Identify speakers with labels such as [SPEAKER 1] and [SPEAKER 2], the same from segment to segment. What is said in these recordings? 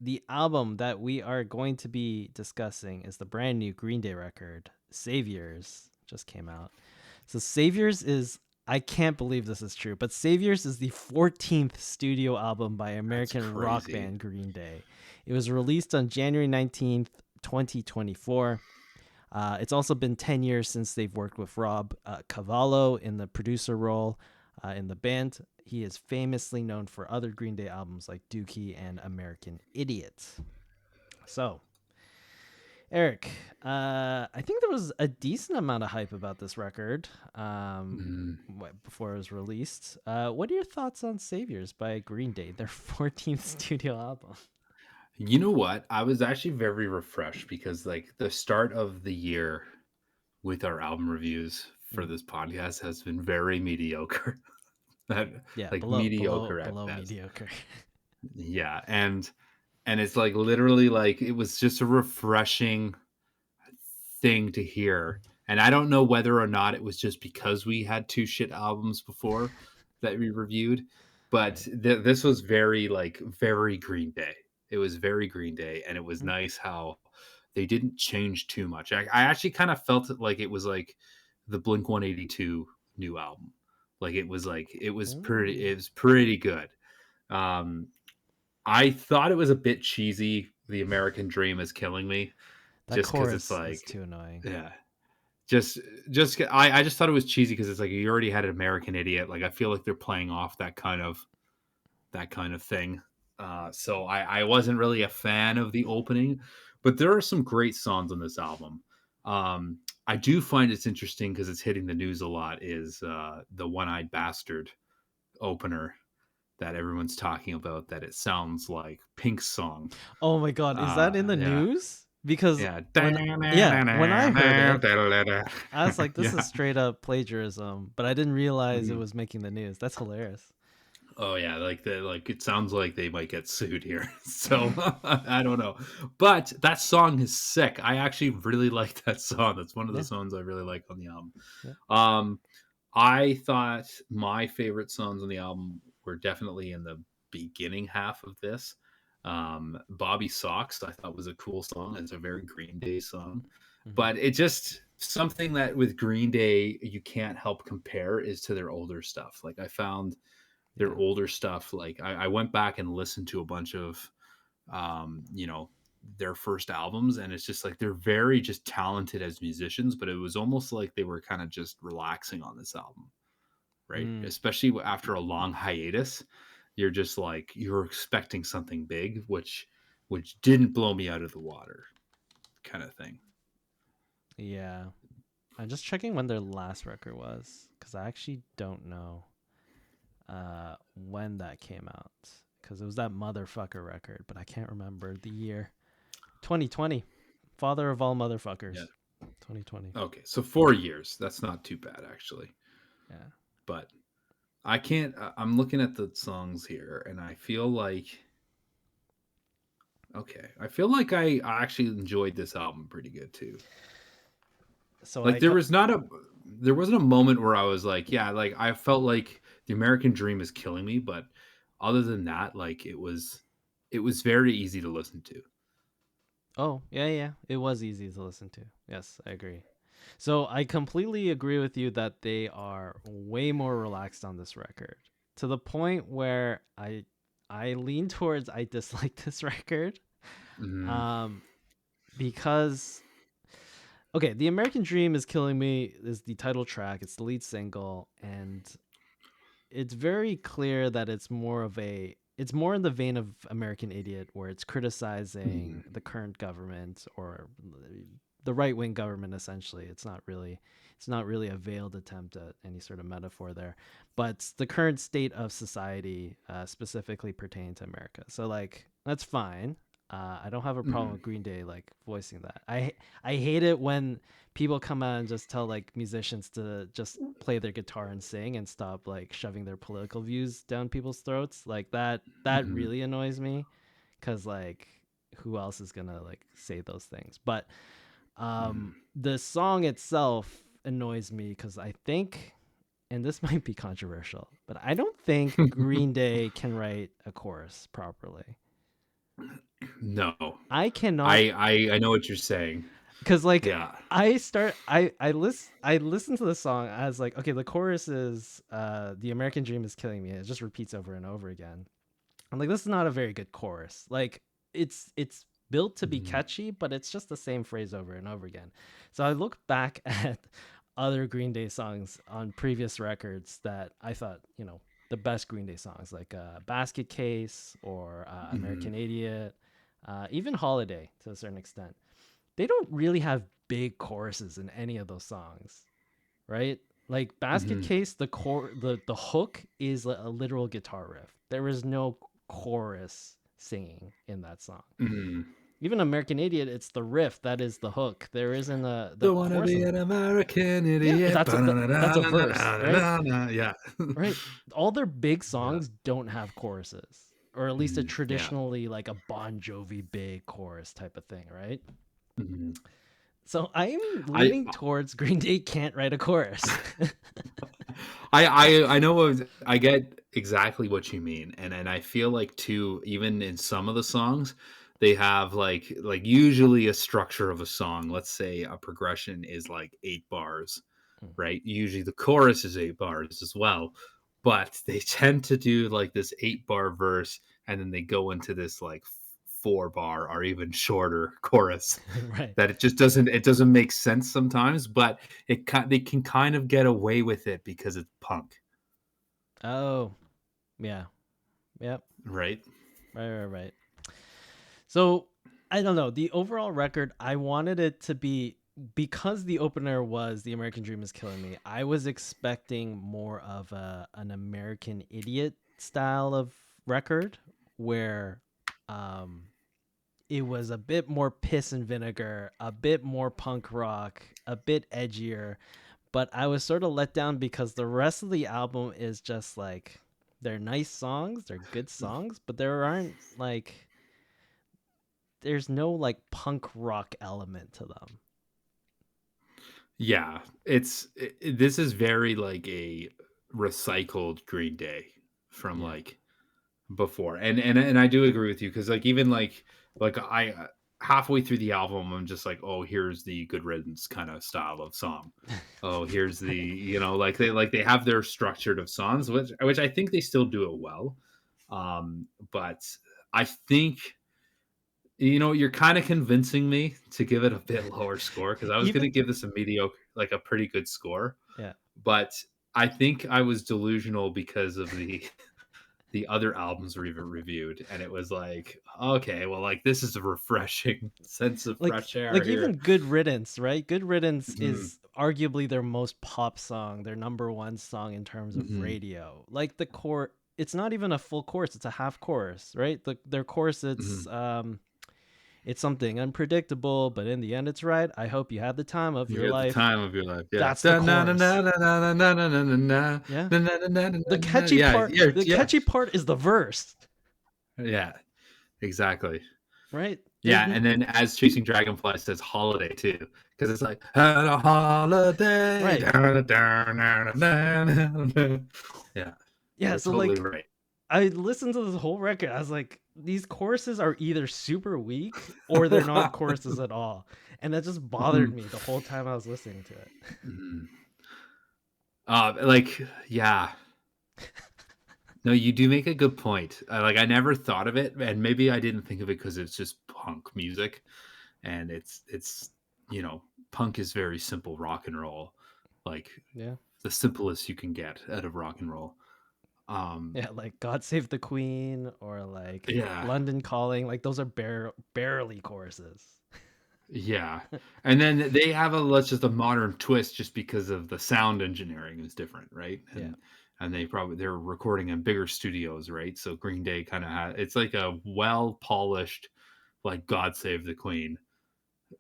[SPEAKER 1] the album that we are going to be discussing is the brand new Green Day record, Saviors, just came out. So Saviors is, I can't believe this is true, but Saviors is the 14th studio album by
[SPEAKER 2] That's
[SPEAKER 1] American rock
[SPEAKER 2] crazy.
[SPEAKER 1] band Green Day. It was released on January 19th, 2024. It's also been 10 years since they've worked with Rob Cavallo in the producer role in the band. He is famously known for other Green Day albums like Dookie and American Idiot. So, Eric, I think there was a decent amount of hype about this record
[SPEAKER 2] Mm.
[SPEAKER 1] before it was released. What are your thoughts on Saviors by Green Day, their 14th studio album?
[SPEAKER 2] You know what? I was actually very refreshed because like the start of the year with our album reviews for
[SPEAKER 1] Mm.
[SPEAKER 2] this podcast has been very mediocre. That
[SPEAKER 1] Yeah,
[SPEAKER 2] like
[SPEAKER 1] below
[SPEAKER 2] mediocre at
[SPEAKER 1] below
[SPEAKER 2] best.
[SPEAKER 1] mediocre.
[SPEAKER 2] Yeah, and it's like literally like it was just a refreshing thing to hear. And I don't know whether or not it was just because we had two shit albums before that we reviewed, but
[SPEAKER 1] Right.
[SPEAKER 2] this was very like very Green Day. It was very Green Day, and it was
[SPEAKER 1] Mm.
[SPEAKER 2] nice how they didn't change too much. I actually kind of felt it like it was like the Blink 182 new album. Like
[SPEAKER 1] Ooh,
[SPEAKER 2] it was pretty good. Um, I thought it was a bit cheesy. The American Dream is killing me,
[SPEAKER 1] that
[SPEAKER 2] just because it's
[SPEAKER 1] chorus is
[SPEAKER 2] like,
[SPEAKER 1] too annoying.
[SPEAKER 2] yeah, I just thought it was cheesy because it's like you already had an American Idiot. Like I feel like they're playing off that kind of thing. So I wasn't really a fan of the opening, but there are some great songs on this album. I do find it's interesting because it's hitting the news a lot. Is the One Eyed Bastard opener that everyone's talking about? That it sounds like Pink's song.
[SPEAKER 1] Oh my god, is that in the
[SPEAKER 2] Yeah,
[SPEAKER 1] news? Because
[SPEAKER 2] yeah,
[SPEAKER 1] when I heard it, I was like, this is
[SPEAKER 2] yeah.
[SPEAKER 1] straight up plagiarism, but I didn't realize it
[SPEAKER 2] Mhm.
[SPEAKER 1] was making the news. That's hilarious.
[SPEAKER 2] Oh yeah, like it sounds like they might get sued here. So I don't know. But that song is sick. I actually really like that song. That's one of the
[SPEAKER 1] Yeah,
[SPEAKER 2] songs I really like on the album.
[SPEAKER 1] yeah.
[SPEAKER 2] Um I thought my favorite songs on the album were definitely in the beginning half of this. Bobby Socks I thought was a cool song. It's a very Green Day song.
[SPEAKER 1] Hmm.
[SPEAKER 2] But it just something that with Green Day you can't help compare is to their older stuff. Like I found their
[SPEAKER 1] Yeah.
[SPEAKER 2] older stuff. Like I went back and listened to a bunch of, you know, their first albums, and it's just like they're very just talented as musicians, but it was almost like they were kind of just relaxing on this album, right?
[SPEAKER 1] Mm.
[SPEAKER 2] Especially after a long hiatus, you're just like you're expecting something big, which didn't blow me out of the water, kind of thing.
[SPEAKER 1] Yeah. I'm just checking when their last record was because I actually don't know when that came out because it was that motherfucker record, but I can't remember the year. 2020. Father of all
[SPEAKER 2] Yeah.
[SPEAKER 1] motherfuckers. 2020.
[SPEAKER 2] Okay, so 4 years. That's not too bad actually,
[SPEAKER 1] Yeah.
[SPEAKER 2] but I can't. I'm looking at the songs here, and I feel like okay. I feel like I actually enjoyed this album pretty good too.
[SPEAKER 1] So
[SPEAKER 2] Like there wasn't a moment where I was like, yeah, like I felt like the American Dream is killing me, but other than that, like it was very easy to listen to.
[SPEAKER 1] Oh, yeah, yeah. It was easy to listen to. Yes, I agree. So I completely agree with you that they are way more relaxed on this record to the point where I lean towards I dislike this record
[SPEAKER 2] Mhm.
[SPEAKER 1] um because okay, The American Dream is Killing Me is the title track, it's the lead single, and it's very clear that it's more in the vein of American Idiot, where it's criticizing
[SPEAKER 2] Mhm.
[SPEAKER 1] the current government or the right wing government. Essentially, it's not really a veiled attempt at any sort of metaphor there, but the current state of society, specifically pertaining to America. So like that's fine. I don't have a problem
[SPEAKER 2] Mhm.
[SPEAKER 1] with Green Day like voicing that. I hate it when people come out and just tell like musicians to just play their guitar and sing and stop like shoving their political views down people's throats. Like that
[SPEAKER 2] Mhm.
[SPEAKER 1] really annoys me because like who else is gonna like say those things? But
[SPEAKER 2] Mhm.
[SPEAKER 1] the song itself annoys me because I think, and this might be controversial, but I don't think Green Day can write a chorus properly.
[SPEAKER 2] No.
[SPEAKER 1] I cannot,
[SPEAKER 2] I know what you're saying.
[SPEAKER 1] because like
[SPEAKER 2] Yeah.
[SPEAKER 1] I listen to the song as like, okay, the chorus is the American dream is killing me. It just repeats over and over again. I'm like, this is not a very good chorus. Like it's built to be
[SPEAKER 2] Mhm.
[SPEAKER 1] catchy, but it's just the same phrase over and over again. So I look back at other Green Day songs on previous records that I thought, the best Green Day songs, like Basket Case or
[SPEAKER 2] Mhm.
[SPEAKER 1] American Idiot, even Holiday to a certain extent. They don't really have big choruses in any of those songs, right? Like Basket
[SPEAKER 2] Mhm.
[SPEAKER 1] Case, the hook is a literal guitar riff. There is no chorus singing in that song.
[SPEAKER 2] Mhm.
[SPEAKER 1] Even American Idiot, it's the riff that is the hook. There isn't the
[SPEAKER 2] Don't wanna
[SPEAKER 1] chorus
[SPEAKER 2] be
[SPEAKER 1] in.
[SPEAKER 2] an American
[SPEAKER 1] Yeah,
[SPEAKER 2] idiot.
[SPEAKER 1] that's a verse, right?
[SPEAKER 2] Ba-na-na-na-na-na-na-na. Yeah.
[SPEAKER 1] Right. All their big
[SPEAKER 2] Yeah.
[SPEAKER 1] songs don't have choruses, or at least a
[SPEAKER 2] Mhm. Yeah.
[SPEAKER 1] traditionally like a Bon Jovi big chorus type of thing, right?
[SPEAKER 2] Mhm.
[SPEAKER 1] So I'm
[SPEAKER 2] I
[SPEAKER 1] leaning towards Green Day can't write a chorus.
[SPEAKER 2] I know I get exactly what you mean, and I feel like too, even in some of the songs, they have like usually a structure of a song. Let's say a progression is like 8 bars, right? Usually the chorus is 8 bars as well, but they tend to do like this 8 bar verse, and then they go into this like 4 bar or even shorter chorus
[SPEAKER 1] Right.
[SPEAKER 2] that it doesn't make sense sometimes, but they can kind of get away with it because it's punk,
[SPEAKER 1] Oh, yeah. Yep.
[SPEAKER 2] right?
[SPEAKER 1] Right. So I don't know. The overall record, I wanted it to be, because the opener was "The American Dream is Killing Me." I was expecting more of an American Idiot style of record where, um, it was a bit more piss and vinegar, a bit more punk rock, a bit edgier. But I was sort of let down because the rest of the album is just like, they're nice songs, they're good songs, but there aren't like, there's no like punk rock element to them.
[SPEAKER 2] Yeah, this is very like a recycled Green Day from
[SPEAKER 1] Yeah.
[SPEAKER 2] like before, and I do agree with you because like even like I halfway through the album, I'm just like, oh, here's the Good Riddance kind of style of song. Oh, here's the
[SPEAKER 1] Right.
[SPEAKER 2] like they have their structured of songs, which I think they still do it well. But I think you're kind of convincing me to give it a bit lower score because I was going to
[SPEAKER 1] Even
[SPEAKER 2] give this a mediocre, like a pretty good score,
[SPEAKER 1] yeah.
[SPEAKER 2] but I think I was delusional because of the other albums we've reviewed, and it was like, okay, well, like this is a refreshing sense of fresh air
[SPEAKER 1] Like
[SPEAKER 2] here.
[SPEAKER 1] even Good Riddance, right? Good Riddance
[SPEAKER 2] Mhm,
[SPEAKER 1] is arguably their most pop song, their number one song in terms of
[SPEAKER 2] mhm,
[SPEAKER 1] radio. Like the core, it's not even a full chorus, it's a half chorus, right? Their chorus,
[SPEAKER 2] mhm.
[SPEAKER 1] it's something unpredictable, but in the end it's right. I hope you had the time of your
[SPEAKER 2] You got the
[SPEAKER 1] life.
[SPEAKER 2] time of your life, yeah.
[SPEAKER 1] That's the
[SPEAKER 2] Da na na
[SPEAKER 1] chorus.
[SPEAKER 2] na na na na na na na na
[SPEAKER 1] Yeah.
[SPEAKER 2] na na na na na
[SPEAKER 1] The
[SPEAKER 2] na.
[SPEAKER 1] catchy
[SPEAKER 2] Yeah,
[SPEAKER 1] part,
[SPEAKER 2] yeah,
[SPEAKER 1] the
[SPEAKER 2] yeah,
[SPEAKER 1] catchy part is the verse,
[SPEAKER 2] yeah, exactly.
[SPEAKER 1] right? There's
[SPEAKER 2] Yeah, and then as Chasing Dragonfly says holiday too, because it's like had a holiday.
[SPEAKER 1] right.
[SPEAKER 2] Da, da, da, na, na, na, na, na. Yeah,
[SPEAKER 1] Yeah,
[SPEAKER 2] you're
[SPEAKER 1] so
[SPEAKER 2] totally
[SPEAKER 1] like
[SPEAKER 2] right.
[SPEAKER 1] I listened to this whole record. I was like, these choruses are either super weak or they're not choruses at all. And that just bothered
[SPEAKER 2] Mhm,
[SPEAKER 1] me the whole time I was listening to it.
[SPEAKER 2] mhm. Like, yeah. No, you do make a good point. Like, I never thought of it, and maybe I didn't think of it because it's just punk music, and punk is very simple rock and roll, like
[SPEAKER 1] Yeah.
[SPEAKER 2] the simplest you can get out of rock and roll. Um,
[SPEAKER 1] Yeah, like God Save the Queen or like
[SPEAKER 2] yeah,
[SPEAKER 1] London Calling. Like those are barely choruses.
[SPEAKER 2] yeah, and then they have let's just a modern twist just because of the sound engineering is different, right?
[SPEAKER 1] Yeah.
[SPEAKER 2] And they're recording in bigger studios, right? So Green Day kind of it's like a well polished, like God Save the Queen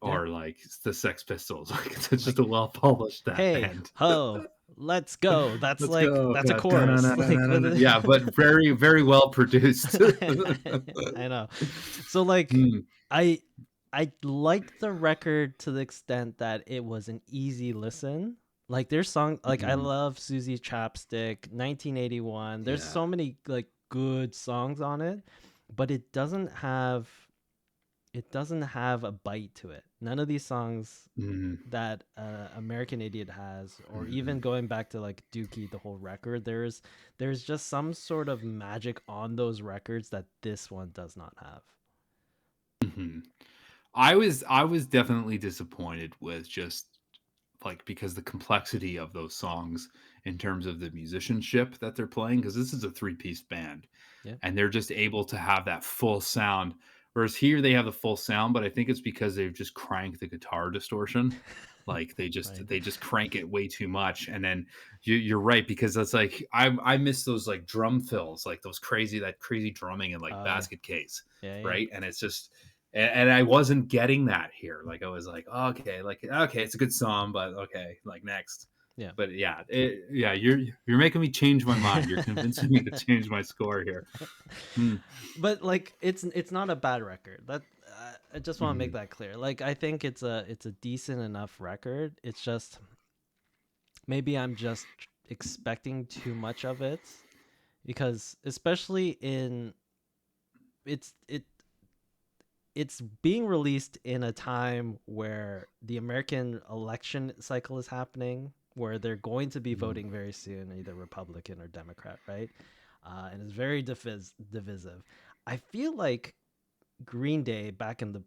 [SPEAKER 1] Yeah.
[SPEAKER 2] or like the Sex Pistols. Like it's just
[SPEAKER 1] Like,
[SPEAKER 2] a well polished that
[SPEAKER 1] hey,
[SPEAKER 2] band.
[SPEAKER 1] ho, let's go. That's
[SPEAKER 2] Let's
[SPEAKER 1] like,
[SPEAKER 2] go.
[SPEAKER 1] that's a
[SPEAKER 2] Yeah.
[SPEAKER 1] chorus. Like, with
[SPEAKER 2] Da-na-na-na-na-na-na. Yeah, but very, very well produced.
[SPEAKER 1] I know. So like
[SPEAKER 2] Hmm,
[SPEAKER 1] I I liked the record to the extent that it was an easy listen. Like there's song, like I
[SPEAKER 2] mhm.
[SPEAKER 1] love Susie Chapstick, 1981. There's
[SPEAKER 2] Yeah.
[SPEAKER 1] so many like good songs on it, but it doesn't have it doesn't have a bite to it. None of these songs
[SPEAKER 2] Mm,
[SPEAKER 1] that American Idiot has, or even
[SPEAKER 2] mhm,
[SPEAKER 1] going back to like Dookie, the whole record, there's just some sort of magic on those records that this one does not have.
[SPEAKER 2] mhm. I was definitely disappointed with just like because the complexity of those songs in terms of the musicianship that they're playing, because this is a three-piece band
[SPEAKER 1] Yeah.
[SPEAKER 2] and they're just able to have that full sound. Whereas here they have the full sound, but I think it's because they've just cranked the guitar distortion. Like they just
[SPEAKER 1] Right.
[SPEAKER 2] they just crank it way too much. And then you're right, because that's like I miss those like drum fills, like those crazy drumming in like
[SPEAKER 1] Oh yeah.
[SPEAKER 2] Basket Case,
[SPEAKER 1] Yeah. Yeah.
[SPEAKER 2] right? And it's just and I wasn't getting that here. Like I was like, okay, it's a good song, but okay, like next.
[SPEAKER 1] Yeah.
[SPEAKER 2] But yeah, yeah, you're making me change my mind. You're convincing me to change my score here. Hmm.
[SPEAKER 1] But like it's not a bad record. That I just want to make
[SPEAKER 2] Mhm.
[SPEAKER 1] that clear. Like I think it's a decent enough record. It's just maybe I'm just expecting too much of it because especially in it's it it's being released in a time where the American election cycle is happening, where they're going to be
[SPEAKER 2] Mhm.
[SPEAKER 1] voting very soon, either Republican or Democrat, right? And it's very divisive. I feel like Green Day back in the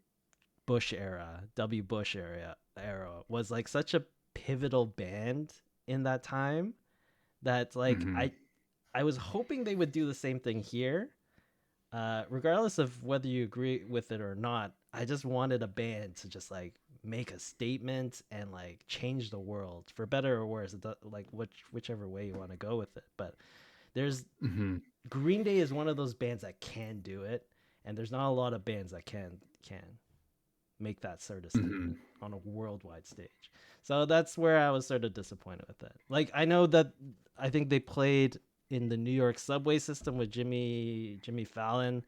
[SPEAKER 1] Bush era, W. Bush era, was like such a pivotal band in that time that like
[SPEAKER 2] Mhm.
[SPEAKER 1] I was hoping they would do the same thing here, regardless of whether you agree with it or not. I just wanted a band to just like make a statement and like change the world for better or worse. Like whichever way you want to go with it. But there's
[SPEAKER 2] Mhm.
[SPEAKER 1] Green Day is one of those bands that can do it, and there's not a lot of bands that can make that sort of
[SPEAKER 2] Mhm.
[SPEAKER 1] statement on a worldwide stage. So that's where I was sort of disappointed with it. Like I know that I think they played in the New York subway system with Jimmy Fallon,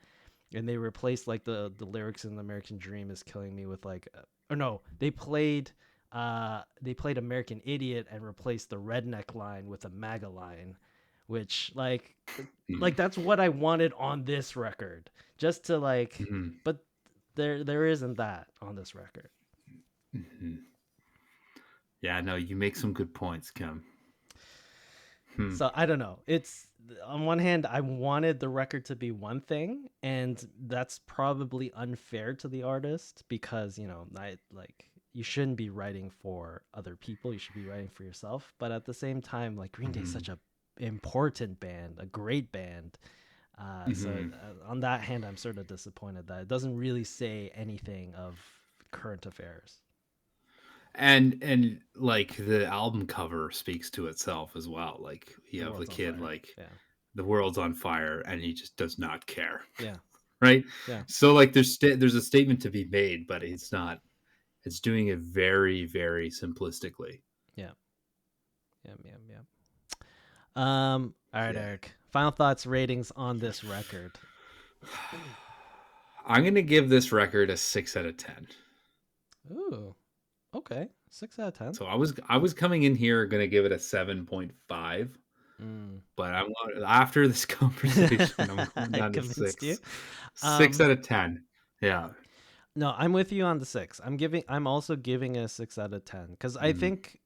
[SPEAKER 1] and they replaced like the lyrics in the American Dream is killing me with like or no, they played American Idiot and replaced the redneck line with a MAGA line, which like that's what I wanted on this record. Just to like
[SPEAKER 2] Mhm.
[SPEAKER 1] but there isn't that on this record.
[SPEAKER 2] Mhm. Yeah, no, you make some good points, Kim. Hmm.
[SPEAKER 1] So I don't know. It's on one hand, I wanted the record to be one thing, and that's probably unfair to the artist because I like you shouldn't be writing for other people. You should be writing for yourself. But at the same time, like Green Day is
[SPEAKER 2] Mhm.
[SPEAKER 1] such a important band, a great band. So
[SPEAKER 2] Mhm.
[SPEAKER 1] on that hand, I'm sort of disappointed that it doesn't really say anything of current affairs.
[SPEAKER 2] And like the album cover speaks to itself as well. Like you
[SPEAKER 1] The
[SPEAKER 2] have the
[SPEAKER 1] world's on
[SPEAKER 2] kid
[SPEAKER 1] fire.
[SPEAKER 2] like
[SPEAKER 1] Yeah,
[SPEAKER 2] the world's on fire and he just does not care.
[SPEAKER 1] yeah,
[SPEAKER 2] Right?
[SPEAKER 1] yeah,
[SPEAKER 2] So like there's a statement to be made, but it's doing it very very simplistically.
[SPEAKER 1] yeah, yeah, yeah, yeah. All right,
[SPEAKER 2] Yeah.
[SPEAKER 1] Eric. Final thoughts, ratings on this record.
[SPEAKER 2] I'm going to give this record a 6 out of 10.
[SPEAKER 1] Ooh, okay, 6 out of 10.
[SPEAKER 2] So I was coming in here going to give it a 7.5,
[SPEAKER 1] Mm.
[SPEAKER 2] but after this conversation I'm going
[SPEAKER 1] I
[SPEAKER 2] down to
[SPEAKER 1] convinced you.
[SPEAKER 2] 6. 6
[SPEAKER 1] Um,
[SPEAKER 2] out of 10. Yeah.
[SPEAKER 1] no, I'm with you on the six. I'm also giving a 6 out of 10 because I
[SPEAKER 2] Mhm.
[SPEAKER 1] think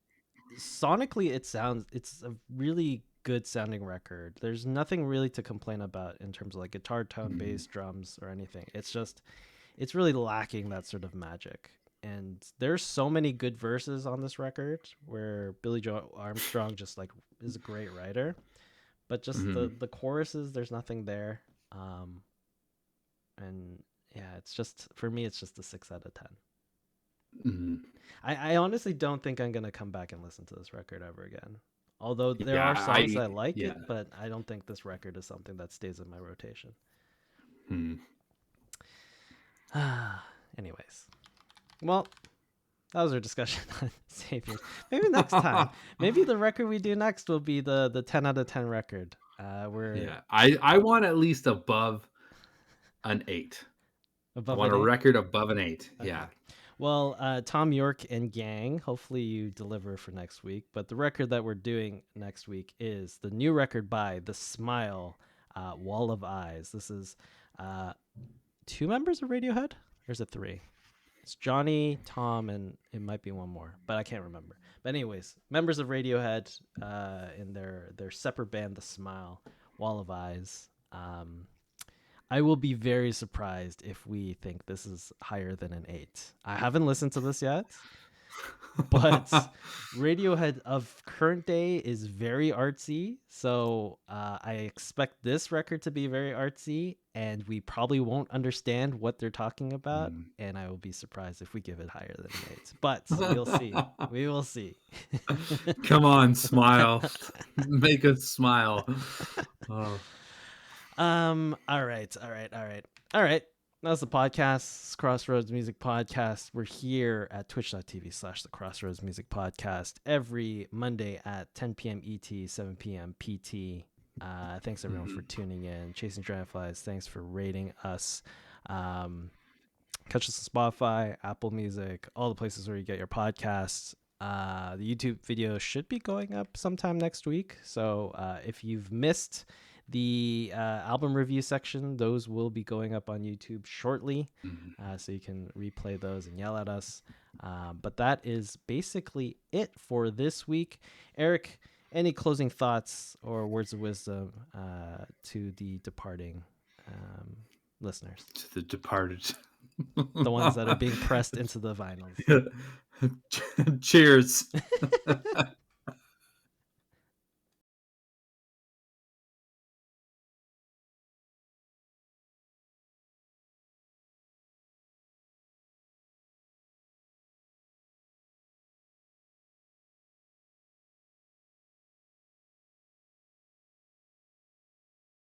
[SPEAKER 1] sonically it's a really good sounding record. There's nothing really to complain about in terms of like guitar tone,
[SPEAKER 2] Mhm.
[SPEAKER 1] bass, drums, or anything. It's really lacking that sort of magic. And there's so many good verses on this record where Billy Joe Armstrong just like is a great writer, but just the
[SPEAKER 2] Mhm.
[SPEAKER 1] the choruses, there's nothing there. Um, and yeah, it's just for me, it's just a 6 out of 10.
[SPEAKER 2] Mhm.
[SPEAKER 1] I honestly don't think I'm gonna come back and listen to this record ever again. Although there
[SPEAKER 2] Yeah,
[SPEAKER 1] are songs I
[SPEAKER 2] I
[SPEAKER 1] like
[SPEAKER 2] yeah.
[SPEAKER 1] it, but I don't think this record is something that stays in my rotation.
[SPEAKER 2] Mhm.
[SPEAKER 1] Anyways, well, that was our discussion on Saviors. Maybe next time. Maybe the record we do next will be the 10 out of 10 record. We're
[SPEAKER 2] Yeah. I want at least above an 8. I
[SPEAKER 1] above
[SPEAKER 2] want
[SPEAKER 1] an
[SPEAKER 2] a
[SPEAKER 1] eight.
[SPEAKER 2] record above an 8.
[SPEAKER 1] Okay.
[SPEAKER 2] Yeah.
[SPEAKER 1] Well, Tom York and gang. Hopefully you deliver for next week. But the record that we're doing next week is the new record by The Smile, Wall of Eyes. This is uh, 2 members of Radiohead, or is it 3? It's Johnny, Tom, and it might be one more, but I can't remember. But anyways, members of Radiohead in their separate band, The Smile, Wall of Eyes. I will be very surprised if we think this is higher than an 8. I haven't listened to this yet, but Radiohead of current day is very artsy, so I expect this record to be very artsy, and we probably won't understand what they're talking about,
[SPEAKER 2] Mm.
[SPEAKER 1] and I will be surprised if we give it higher than an 8. But we'll see. We will see.
[SPEAKER 2] Come on, smile. Make us smile. Oh.
[SPEAKER 1] All right. All right. That's the podcast. It's Crossroads Music Podcast. We're here at twitch.tv/the Crossroads Music Podcast every Monday at 10 p.m. ET, 7 p.m. PT. Thanks everyone for tuning in. Chasing Dragonflies, thanks for rating us. Catch us on Spotify, Apple Music, all the places where you get your podcasts. The YouTube video should be going up sometime next week. So if you've missed the album review section, those will be going up on YouTube shortly, so you can replay those and yell at us. But that is basically it for this week. Eric, any closing thoughts or words of wisdom to the departing listeners?
[SPEAKER 2] To the departed.
[SPEAKER 1] The ones that are being pressed into the vinyls.
[SPEAKER 2] Cheers.